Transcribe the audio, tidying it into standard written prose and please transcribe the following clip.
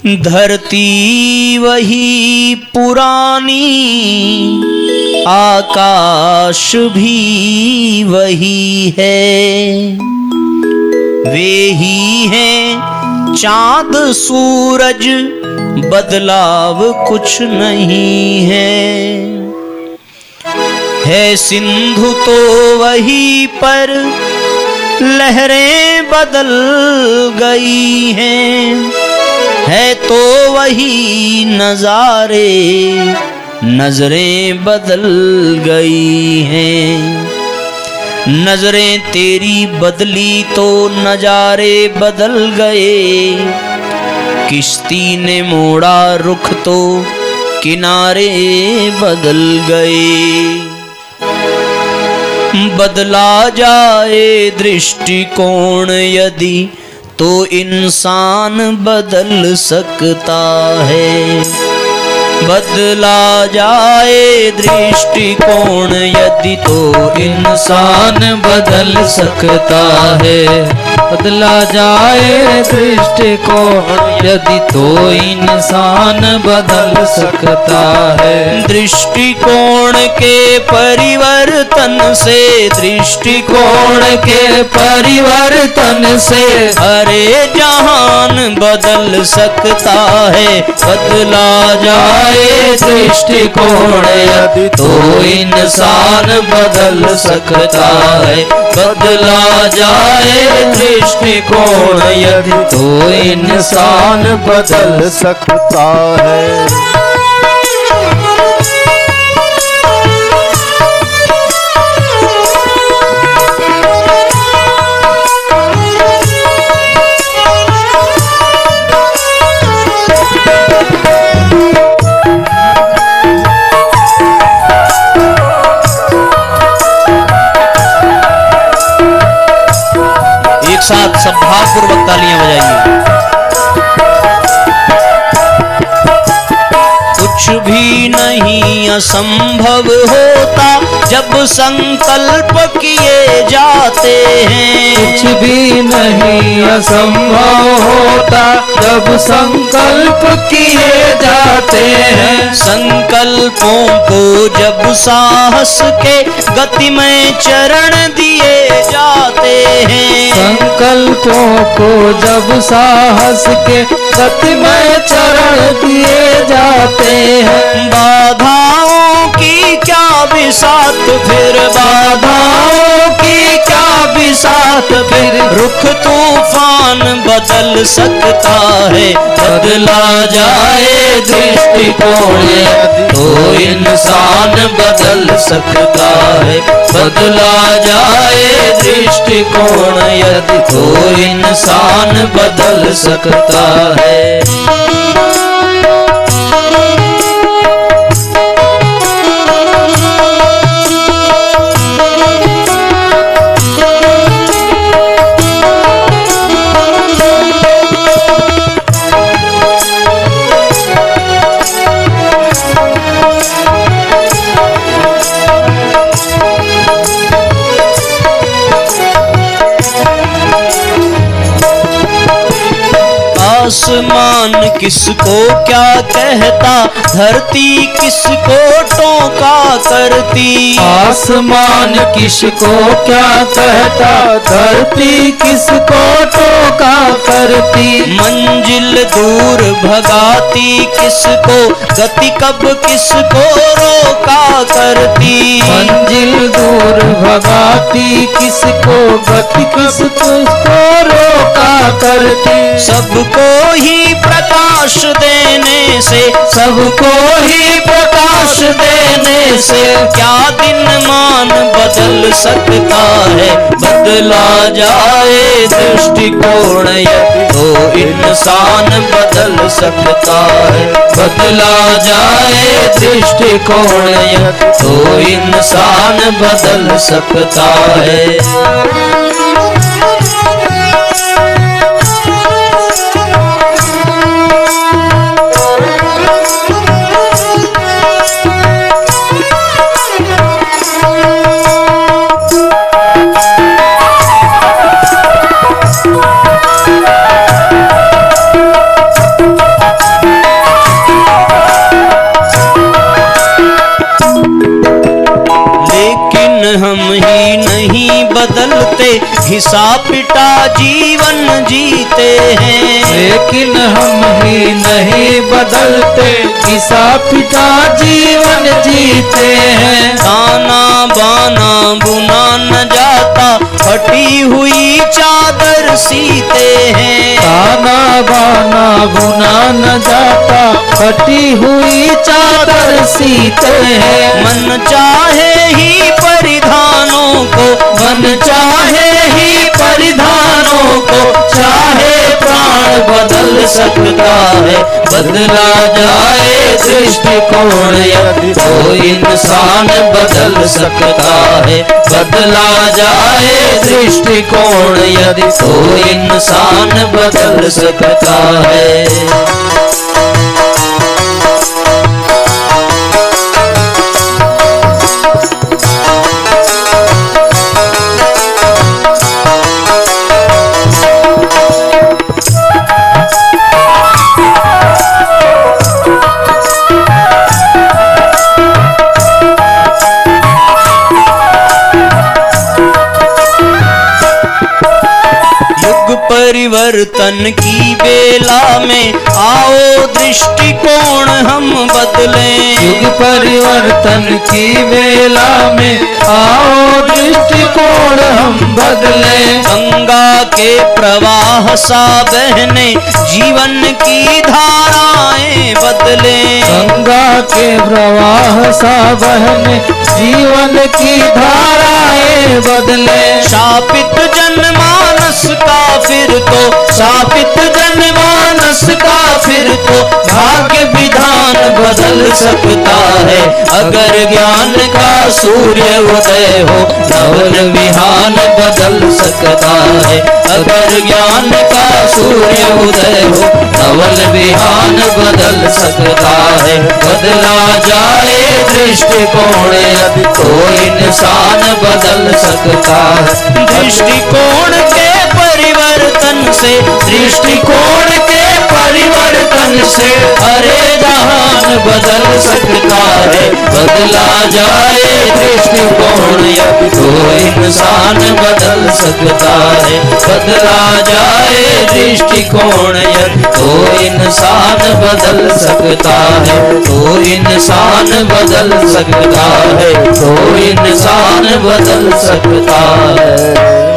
धरती वही पुरानी, आकाश भी वही है। वे ही हैं चांद सूरज, बदलाव कुछ नहीं है सिंधु तो वही पर लहरें बदल गई हैं। है तो वही नजारे, नजरें बदल गई हैं। नजरें तेरी बदली तो नजारे बदल गए। किश्ती ने मोड़ा रुख तो किनारे बदल गए। बदला जाए दृष्टिकोण यदि तो इंसान बदल सकता है। बदला जाए दृष्टिकोण यदि तो इंसान बदल सकता है। बदला जाए दृष्टिकोण यदि तो इंसान बदल सकता है। दृष्टिकोण के परिवर्तन से, दृष्टिकोण के परिवर्तन से हरे जहान बदल सकता है। बदला जाए दृष्टिकोण यदि तो इंसान बदल सकता है। बदला जाए दृष्टिकोण यदि तो इंसान बदल सकता है। साथ सब भावपूर्वक तालियां बजाइए। कुछ भी नहीं असंभव होता जब संकल्प किए जाते हैं। कुछ भी नहीं असंभव होता जब संकल्प किए जाते हैं। संकल्पों को जब साहस के गतिमय चरण दिए जाते हैं। संकल्पों को जब साहस के गतिमय चरण दिए जाते हैं। बाधाओं की क्या बिसात फिर, बाधाओं की क्या बिसात फिर, रुख तूफान बदल सकता है। बदला जाए दृष्टिकोण तो इंसान बदल सकता है। बदला जाए दृष्टिकोण यदि तो इंसान बदल सकता है। आसमान किसको क्या कहता, धरती किसको टोका करती। आसमान किसको क्या कहता, धरती किसको टोका करती। मंजिल दूर भगाती किसको, गति कब किसको रोका करती। मंजिल दूर भगाती किसको, गति किसको रोका करती। सबको ही प्रकाश देने से, सबको ही प्रकाश देने से क्या दिन मान बदल सकता है। बदला जाए दृष्टिकोण तो इंसान बदल सकता है। बदला जाए दृष्टिकोण तो इंसान बदल सकता है। घिसा पिटा जीवन जीते हैं। लेकिन हम ही नहीं बदलते, घिसा पिटा जीवन जीते हैं। ताना बाना बुना न जाता, फटी हुई चादर सीते हैं। ताना बाना बुना न जाता, फटी हुई चादर सीते हैं। मन चाहे ही परिधानों को, मन चाहे ही परिधानों को, चाहे प्राण बदल सकता है। बदला जाए दृष्टिकोण यदि तो इंसान बदल सकता है। बदला जाए दृष्टिकोण यदि तो इंसान बदल सकता है। परिवर्तन की बेला में आओ दृष्टिकोण हम बदलें। युग परिवर्तन की बेला में आओ दृष्टिकोण हम बदलें। गंगा के प्रवाह सा बहने जीवन की धाराएं बदलें। गंगा के प्रवाह सा बहने जीवन की धाराएं बदलें। शापित जनमानस का फिर तो, शापित जनमानस का फिर तो भाग्य विधान बदल सकता है। अगर ज्ञान का सूर्य उदय हो, नवन विहान बदल सकता है। अगर ज्ञान का सूर्य उदय हो, नवन विहान बदल सकता है। बदला जाए दृष्टिकोण यदि तो इंसान बदल सकता है। दृष्टिकोण के परिवर्तन से, दृष्टिकोण के परिवर्तन से अरे जहान बदल सकता है। बदला जाए दृष्टिकोण यदि तो इंसान बदल सकता है। बदला जाए दृष्टिकोण यदि तो इंसान बदल सकता है। तो इंसान बदल सकता है। तो इंसान बदल सकता है।